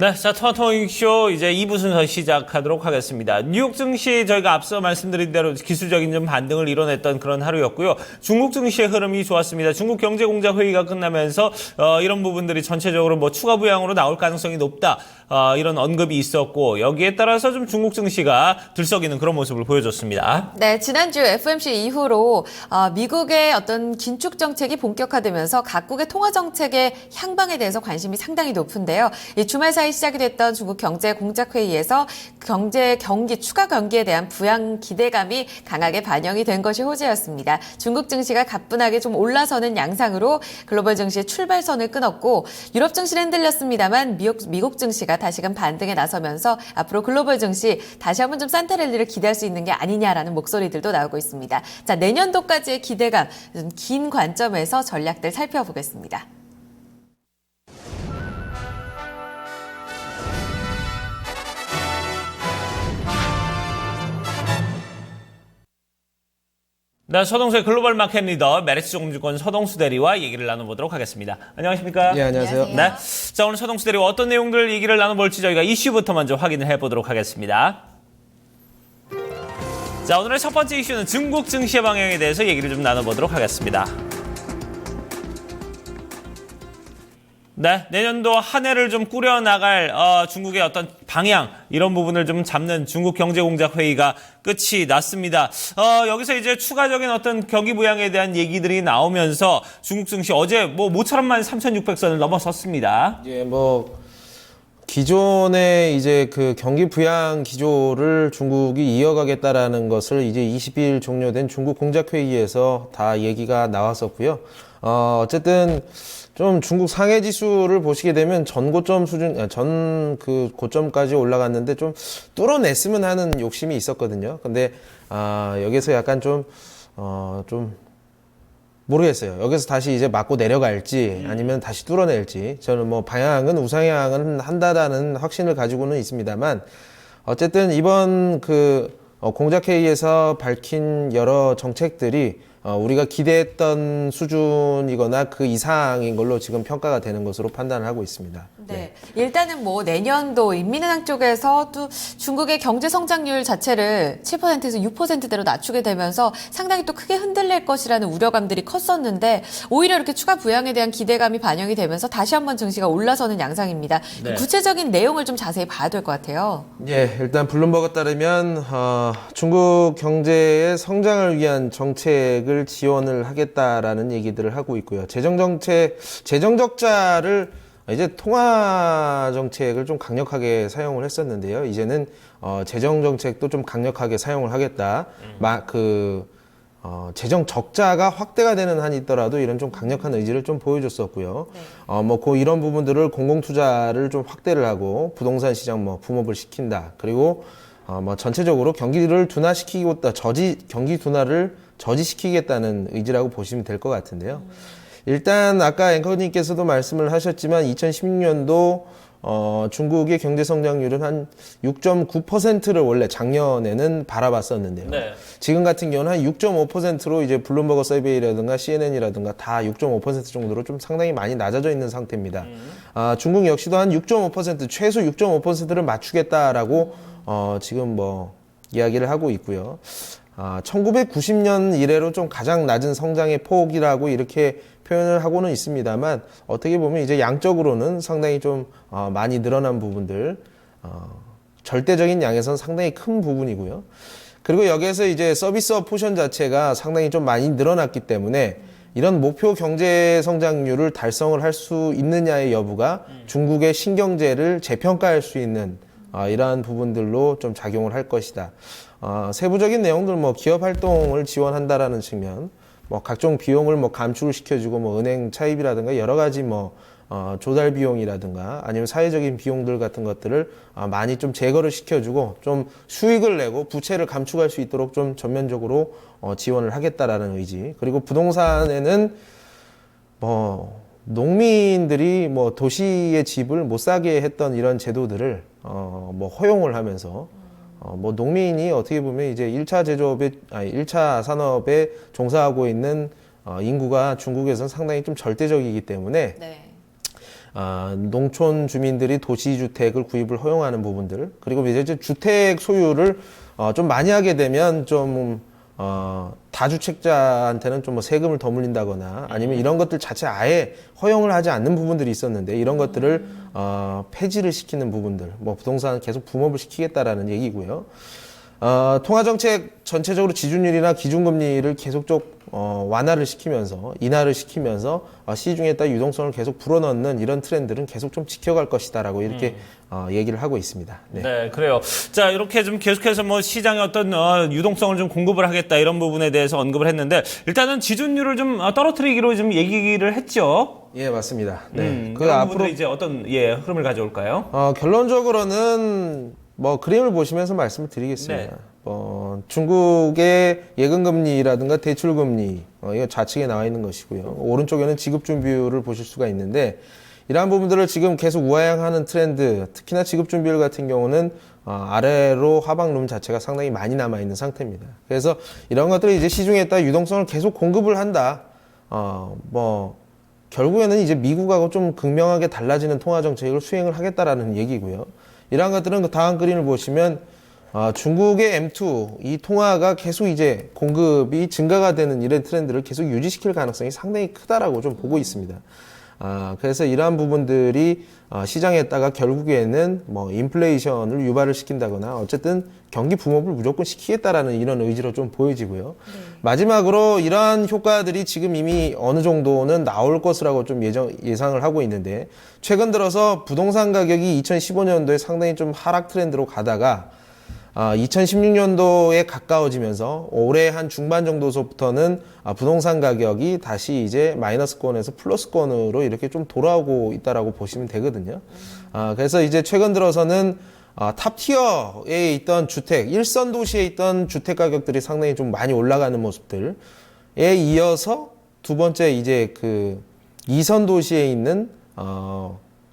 네, 자, 토마토쇼 이제 2부 순서 시작하도록 하겠습니다. 뉴욕 증시 저희가 앞서 말씀드린 대로 기술적인 좀 반등을 이뤄냈던 그런 하루였고요. 중국 증시의 흐름이 좋았습니다. 중국 경제공작 회의가 끝나면서 이런 부분들이 전체적으로 뭐 추가 부양으로 나올 가능성이 높다. 이런 언급이 있었고 여기에 따라서 좀 중국 증시가 들썩이는 그런 모습을 보여줬습니다. 네, 지난주 FOMC 이후로 미국의 어떤 긴축 정책이 본격화되면서 각국의 통화 정책의 향방에 대해서 관심이 상당히 높은데요. 이 주말 사이 시작이 됐던 중국 경제 공작 회의에서 추가 경기에 대한 부양 기대감이 강하게 반영이 된 것이 호재였습니다. 중국 증시가 가뿐하게 좀 올라서는 양상으로 글로벌 증시의 출발선을 끊었고 유럽 증시는 흔들렸습니다만 미국 증시가 다시금 반등에 나서면서 앞으로 글로벌 증시 다시 한번 좀 산타랠리를 기대할 수 있는 게 아니냐라는 목소리들도 나오고 있습니다. 자, 내년도까지의 기대감, 긴 관점에서 전략들 살펴보겠습니다. 네, 서동수의 글로벌 마켓 리더 메리츠증권 서동수 대리와 얘기를 나눠보도록 하겠습니다. 안녕하십니까? 네, 안녕하세요. 네, 자, 오늘 서동수 대리와 어떤 내용들 얘기를 나눠볼지 저희가 이슈부터 먼저 확인을 해보도록 하겠습니다. 자, 오늘의 첫 번째 이슈는 중국 증시 방향에 대해서 얘기를 좀 나눠보도록 하겠습니다. 네, 내년도 한 해를 좀 꾸려나갈 중국의 어떤 방향 이런 부분을 좀 잡는 중국 경제공작 회의가 끝이 났습니다. 여기서 이제 추가적인 어떤 경기 부양에 대한 얘기들이 나오면서 중국 증시 어제 뭐 모처럼만 3,600선을 넘어섰습니다. 예, 기존의 이제 그 경기 부양 기조를 중국이 이어가겠다라는 것을 이제 20일 종료된 중국 공작 회의에서 다 얘기가 나왔었고요. 어쨌든 좀 중국 상해 지수를 보시게 되면 전 그 고점까지 올라갔는데 좀 뚫어냈으면 하는 욕심이 있었거든요. 근데 여기서 약간 좀 모르겠어요. 여기서 다시 이제 맞고 내려갈지 아니면 다시 뚫어낼지 저는 뭐 방향은 우상향은 한다라는 확신을 가지고는 있습니다만 어쨌든 이번 그 공작회의에서 밝힌 여러 정책들이 우리가 기대했던 수준이거나 그 이상인 걸로 지금 평가가 되는 것으로 판단을 하고 있습니다. 네. 일단은 뭐 내년도 인민은행 쪽에서도 중국의 경제 성장률 자체를 7%에서 6%대로 낮추게 되면서 상당히 또 크게 흔들릴 것이라는 우려감들이 컸었는데 오히려 이렇게 추가 부양에 대한 기대감이 반영이 되면서 다시 한번 증시가 올라서는 양상입니다. 네. 구체적인 내용을 좀 자세히 봐야 될 것 같아요. 예, 일단 블룸버그에 따르면 중국 경제의 성장을 위한 정책을 지원을 하겠다라는 얘기들을 하고 있고요. 재정 적자를 이제 통화 정책을 좀 강력하게 사용을 했었는데요. 이제는 재정 정책도 좀 강력하게 사용을 하겠다. 재정 적자가 확대가 되는 한이 있더라도 이런 좀 강력한 의지를 좀 보여줬었고요. 네. 이런 부분들을 공공투자를 좀 확대를 하고 부동산 시장 붐업을 시킨다. 그리고 전체적으로 경기를 둔화시키고 경기 둔화를 저지시키겠다는 의지라고 보시면 될 것 같은데요. 일단 아까 앵커님께서도 말씀을 하셨지만 2016년도 중국의 경제 성장률은 한 6.9%를 원래 작년에는 바라봤었는데요. 네. 지금 같은 경우는 한 6.5%로 이제 블룸버그 서베이라든가 CNN이라든가 다 6.5% 정도로 좀 상당히 많이 낮아져 있는 상태입니다. 중국 역시도 한 6.5% 최소 6.5%를 맞추겠다라고 지금 이야기를 하고 있고요. 1990년 이래로 좀 가장 낮은 성장의 폭이라고 이렇게 표현을 하고는 있습니다만 어떻게 보면 이제 양적으로는 상당히 좀 많이 늘어난 부분들, 절대적인 양에서는 상당히 큰 부분이고요. 그리고 여기에서 이제 서비스업 포션 자체가 상당히 좀 많이 늘어났기 때문에 이런 목표 경제 성장률을 달성을 할 수 있느냐의 여부가 중국의 신경제를 재평가할 수 있는 이러한 부분들로 좀 작용을 할 것이다. 세부적인 내용들 기업 활동을 지원한다라는 측면, 각종 비용을 감축을 시켜주고 은행 차입이라든가 여러 가지 조달 비용이라든가 아니면 사회적인 비용들 같은 것들을 많이 좀 제거를 시켜주고 좀 수익을 내고 부채를 감축할 수 있도록 좀 전면적으로 지원을 하겠다라는 의지. 그리고 부동산에는 농민들이 도시의 집을 못 사게 했던 이런 제도들을 허용을 하면서 농민이 어떻게 보면 이제 1차 산업에 종사하고 있는 인구가 중국에서는 상당히 좀 절대적이기 때문에 네. 농촌 주민들이 도시주택을 구입을 허용하는 부분들, 그리고 이제 주택 소유를 좀 많이 하게 되면 좀 다주택자한테는 좀 뭐 세금을 더 물린다거나 아니면 이런 것들 자체 아예 허용을 하지 않는 부분들이 있었는데 이런 것들을 폐지를 시키는 부분들, 뭐 부동산 계속 붐업을 시키겠다라는 얘기고요. 통화정책 전체적으로 지준율이나 기준금리를 계속적 완화를 시키면서 인하를 시키면서 시중에 따라 유동성을 계속 불어넣는 이런 트렌드는 계속 좀 지켜갈 것이다라고 이렇게 얘기를 하고 있습니다. 네. 네, 그래요. 자, 이렇게 좀 계속해서 뭐 시장에 어떤 유동성을 좀 공급을 하겠다 이런 부분에 대해서 언급을 했는데 일단은 지준율을 좀 떨어뜨리기로 좀 얘기를 했죠. 예, 맞습니다. 네. 그 앞으로 이제 어떤 흐름을 가져올까요? 결론적으로는 뭐 그림을 보시면서 말씀을 드리겠습니다. 네. 중국의 예금금리라든가 대출금리 이거 좌측에 나와 있는 것이고요. 오른쪽에는 지급준비율을 보실 수가 있는데 이러한 부분들을 지금 계속 우하향하는 트렌드, 특히나 지급준비율 같은 경우는 아래로 하방룸 자체가 상당히 많이 남아 있는 상태입니다. 그래서 이런 것들이 이제 시중에 따라 유동성을 계속 공급을 한다. 결국에는 이제 미국하고 좀 극명하게 달라지는 통화 정책을 수행을 하겠다라는 얘기고요. 이러한 것들은 그 다음 그림을 보시면 중국의 M2 이 통화가 계속 이제 공급이 증가가 되는 이런 트렌드를 계속 유지시킬 가능성이 상당히 크다라고 좀 보고 있습니다. 그래서 이러한 부분들이 시장에다가 결국에는 뭐 인플레이션을 유발을 시킨다거나 어쨌든 경기 붐업을 무조건 시키겠다라는 이런 의지로 좀 보여지고요. 네. 마지막으로 이러한 효과들이 지금 이미 어느 정도는 나올 것이라고 좀 예상을 하고 있는데 최근 들어서 부동산 가격이 2015년도에 상당히 좀 하락 트렌드로 가다가 2016년도에 가까워지면서 올해 한 중반 정도서부터는 부동산 가격이 다시 이제 마이너스권에서 플러스권으로 이렇게 좀 돌아오고 있다라고 보시면 되거든요. 그래서 이제 최근 들어서는 탑티어에 있던 주택, 일선 도시에 있던 주택 가격들이 상당히 좀 많이 올라가는 모습들에 이어서 두 번째 이제 그 2선 도시에 있는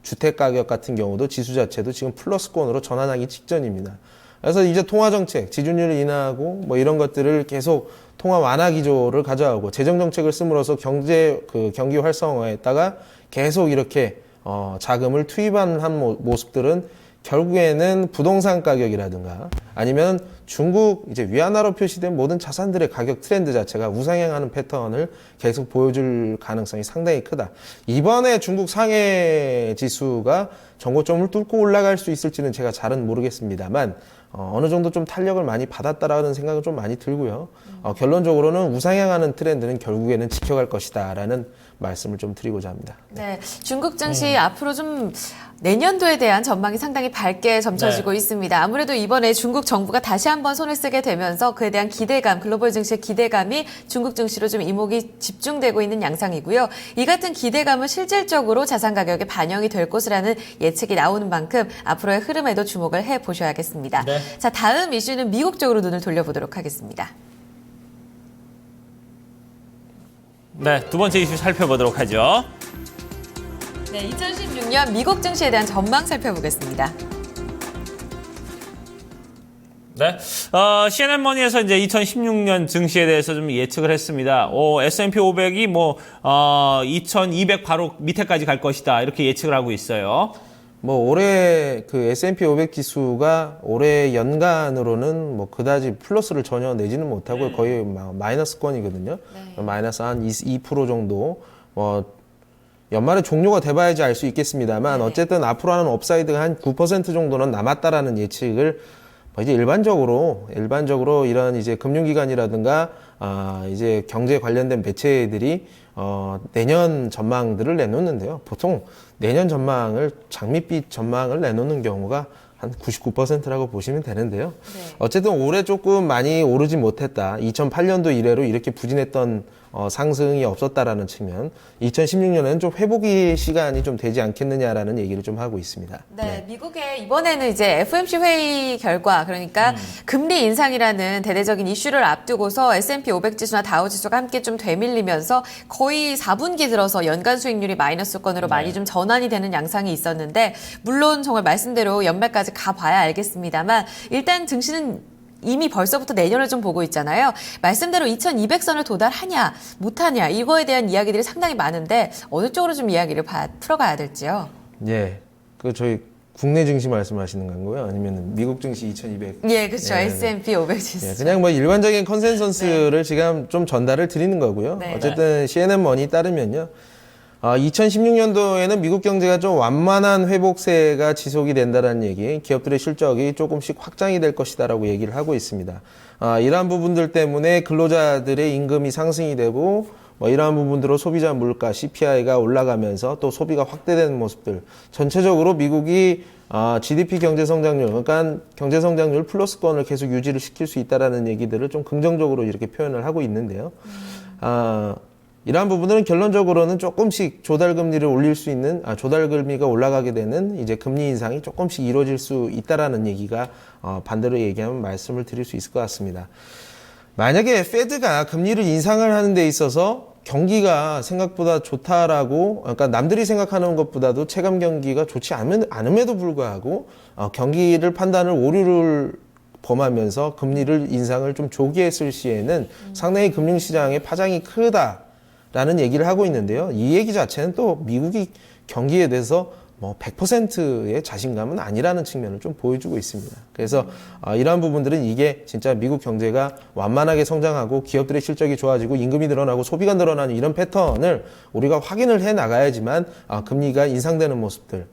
주택 가격 같은 경우도 지수 자체도 지금 플러스권으로 전환하기 직전입니다. 그래서 이제 통화정책, 지준율을 인하하고 뭐 이런 것들을 계속 통화 완화 기조를 가져가고 재정정책을 씀으로써 경기 활성화에다가 계속 이렇게 자금을 투입하는 모습들은 결국에는 부동산 가격이라든가 아니면 중국 이제 위안화로 표시된 모든 자산들의 가격 트렌드 자체가 우상향하는 패턴을 계속 보여줄 가능성이 상당히 크다. 이번에 중국 상해 지수가 전고점을 뚫고 올라갈 수 있을지는 제가 잘은 모르겠습니다만 어느 정도 좀 탄력을 많이 받았다라는 생각은 좀 많이 들고요. 결론적으로는 우상향하는 트렌드는 결국에는 지켜갈 것이다라는 말씀을 좀 드리고자 합니다. 네, 중국 증시 앞으로 좀 내년도에 대한 전망이 상당히 밝게 점쳐지고 있습니다. 아무래도 이번에 중국 정부가 다시 한번 손을 쓰게 되면서 그에 대한 기대감, 글로벌 증시의 기대감이 중국 증시로 좀 이목이 집중되고 있는 양상이고요. 이 같은 기대감은 실질적으로 자산 가격에 반영이 될 것이라는 예측이 나오는 만큼 앞으로의 흐름에도 주목을 해보셔야겠습니다. 네. 자, 다음 이슈는 미국 쪽으로 눈을 돌려보도록 하겠습니다. 네, 두 번째 이슈 살펴보도록 하죠. 네, 2016년 미국 증시에 대한 전망 살펴보겠습니다. 네, CNN 머니에서 이제 2016년 증시에 대해서 좀 예측을 했습니다. S&P 500이 2200 바로 밑에까지 갈 것이다 이렇게 예측을 하고 있어요. 올해 그 S&P 500 지수가 올해 연간으로는 그다지 플러스를 전혀 내지는 못하고 거의 마이너스권이거든요. 네. 마이너스 한 2% 정도. 연말에 종료가 돼봐야지 알 수 있겠습니다만 어쨌든 앞으로 하는 업사이드가 한 9% 정도는 남았다라는 예측을 이제 일반적으로 이런 이제 금융기관이라든가 이제 경제 관련된 매체들이 내년 전망들을 내놓는데요. 보통 내년 전망을 장밋빛 전망을 내놓는 경우가 한 99%라고 보시면 되는데요. 네. 어쨌든 올해 조금 많이 오르지 못했다. 2008년도 이래로 이렇게 부진했던 상승이 없었다라는 측면. 2016년에는 좀 회복의 시간이 좀 되지 않겠느냐라는 얘기를 좀 하고 있습니다. 네, 미국의 이번에는 이제 FOMC 회의 결과 그러니까 금리 인상이라는 대대적인 이슈를 앞두고서 S&P 500 지수나 다우 지수가 함께 좀 되밀리면서 거의 4분기 들어서 연간 수익률이 마이너스권으로 많이 좀 전환이 되는 양상이 있었는데 물론 정말 말씀대로 연말까지 가봐야 알겠습니다만 일단 증시는 이미 벌써부터 내년을 좀 보고 있잖아요. 말씀대로 2200선을 도달하냐 못하냐 이거에 대한 이야기들이 상당히 많은데 어느 쪽으로 좀 이야기를 풀어가야 될지요. 예, 그 저희 국내 증시 말씀하시는 건가요? 아니면 미국 증시 2200? 예, 그렇죠. 예, S&P 500 지수. 예, 그냥 뭐 일반적인 컨센서스를 지금 좀 전달을 드리는 거고요. 네. 어쨌든 CNN 머니 따르면요. 2016년도에는 미국 경제가 좀 완만한 회복세가 지속이 된다는 얘기, 기업들의 실적이 조금씩 확장이 될 것이다라고 얘기를 하고 있습니다. 이러한 부분들 때문에 근로자들의 임금이 상승이 되고 뭐 이러한 부분들로 소비자 물가 CPI가 올라가면서 또 소비가 확대되는 모습들, 전체적으로 미국이 GDP 경제 성장률, 그러니까 경제 성장률 플러스권을 계속 유지를 시킬 수 있다라는 얘기들을 좀 긍정적으로 이렇게 표현을 하고 있는데요. 이러한 부분들은 결론적으로는 조금씩 조달금리를 올릴 수 있는, 조달금리가 올라가게 되는 이제 금리 인상이 조금씩 이루어질 수 있다라는 얘기가 반대로 얘기하면 말씀을 드릴 수 있을 것 같습니다. 만약에 페드가 금리를 인상을 하는 데 있어서 경기가 생각보다 좋다라고, 그러니까 남들이 생각하는 것보다도 체감 경기가 좋지 않음에도 불구하고 경기를 판단을 오류를 범하면서 금리를 인상을 좀 조기에 했을 시에는 상당히 금융시장의 파장이 크다라는 얘기를 하고 있는데요. 이 얘기 자체는 또 미국이 경기에 대해서 뭐 100%의 자신감은 아니라는 측면을 좀 보여주고 있습니다. 그래서 이러한 부분들은 이게 진짜 미국 경제가 완만하게 성장하고 기업들의 실적이 좋아지고 임금이 늘어나고 소비가 늘어나는 이런 패턴을 우리가 확인을 해 나가야지만 금리가 인상되는 모습들,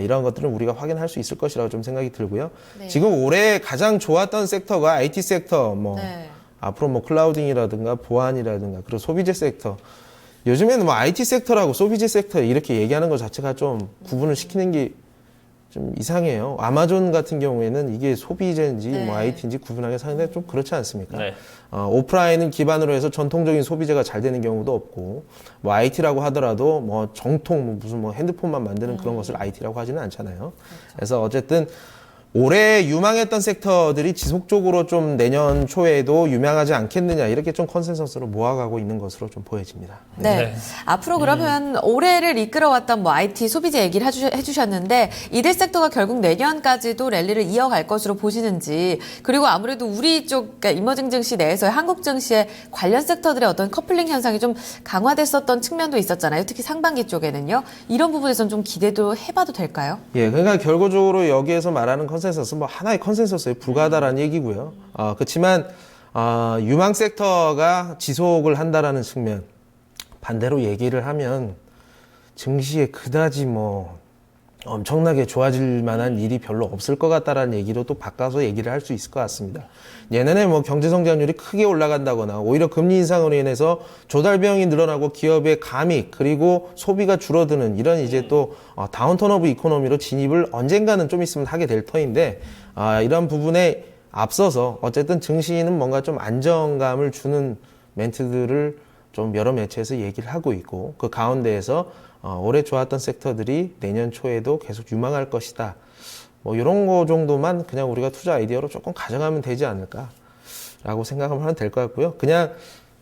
이런 것들은 우리가 확인할 수 있을 것이라고 좀 생각이 들고요. 네. 지금 올해 가장 좋았던 섹터가 IT 섹터, 네. 앞으로 뭐 클라우딩이라든가 보안이라든가 그리고 소비재 섹터. 요즘에는 뭐 IT 섹터라고 소비재 섹터 이렇게 얘기하는 것 자체가 좀 구분을 시키는 게 좀 이상해요. 아마존 같은 경우에는 이게 소비재인지 네. 뭐 IT인지 구분하기 상당히 좀 그렇지 않습니까? 네. 오프라인을 기반으로 해서 전통적인 소비재가 잘 되는 경우도 없고, 뭐 IT라고 하더라도 뭐 정통 무슨 뭐 핸드폰만 만드는 그런 것을 IT라고 하지는 않잖아요. 그래서 어쨌든 올해 유망했던 섹터들이 지속적으로 좀 내년 초에도 유명하지 않겠느냐, 이렇게 좀 컨센서스로 모아가고 있는 것으로 좀 보여집니다. 네. 네. 앞으로 그러면 올해를 이끌어왔던 뭐 IT 소비재 얘기를 해주셨는데 이들 섹터가 결국 내년까지도 랠리를 이어갈 것으로 보시는지, 그리고 아무래도 우리 쪽, 그러니까 이머징 증시 내에서의 한국 증시의 관련 섹터들의 어떤 커플링 현상이 좀 강화됐었던 측면도 있었잖아요. 특히 상반기 쪽에는요. 이런 부분에서는 좀 기대도 해봐도 될까요? 예, 그러니까 결과적으로 여기에서 말하는 컨센서스, 뭐 하나의 컨센서스에 불과하다라는 얘기고요. 그렇지만 유망 섹터가 지속을 한다라는 측면, 반대로 얘기를 하면 증시에 그다지 뭐 엄청나게 좋아질 만한 일이 별로 없을 것 같다라는 얘기로 또 바꿔서 얘기를 할 수 있을 것 같습니다. 예년에 뭐 경제 성장률이 크게 올라간다거나 오히려 금리 인상으로 인해서 조달 비용이 늘어나고 기업의 감익 그리고 소비가 줄어드는 이런 이제 또 다운턴 오브 이코노미로 진입을 언젠가는 좀 있으면 하게 될 터인데, 이런 부분에 앞서서 어쨌든 증시는 뭔가 좀 안정감을 주는 멘트들을 좀 여러 매체에서 얘기를 하고 있고, 그 가운데에서 올해 좋았던 섹터들이 내년 초에도 계속 유망할 것이다. 뭐 이런 거 정도만 그냥 우리가 투자 아이디어로 조금 가져가면 되지 않을까라고 생각하면 될 것 같고요. 그냥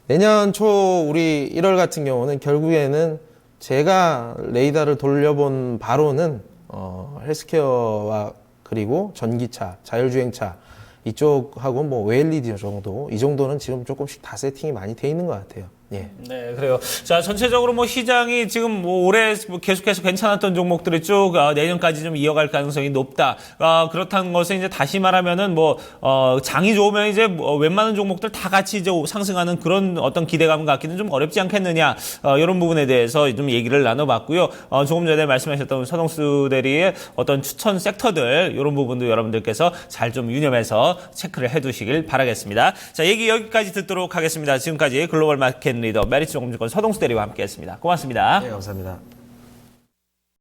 내년 초 우리 1월 같은 경우는 결국에는 제가 레이더를 돌려본 바로는 헬스케어와 그리고 전기차, 자율주행차 이쪽하고 뭐 OLED 정도, 이 정도는 지금 조금씩 다 세팅이 많이 돼 있는 것 같아요. 예. 네, 그래요. 자, 전체적으로 뭐 시장이 지금 뭐 올해 계속해서 괜찮았던 종목들이 쭉 내년까지 좀 이어갈 가능성이 높다. 그렇다는 것은 이제 다시 말하면은 뭐 장이 좋으면 이제 뭐 웬만한 종목들 다 같이 이제 상승하는 그런 어떤 기대감을 갖기는 좀 어렵지 않겠느냐. 이런 부분에 대해서 좀 얘기를 나눠봤고요. 조금 전에 말씀하셨던 서동수 대리의 어떤 추천 섹터들 이런 부분도 여러분들께서 잘 좀 유념해서 체크를 해두시길 바라겠습니다. 자, 얘기 여기까지 듣도록 하겠습니다. 지금까지 글로벌 마켓 리더 메리츠 종목증권 서동수 대리와 함께했습니다. 고맙습니다. 네, 감사합니다.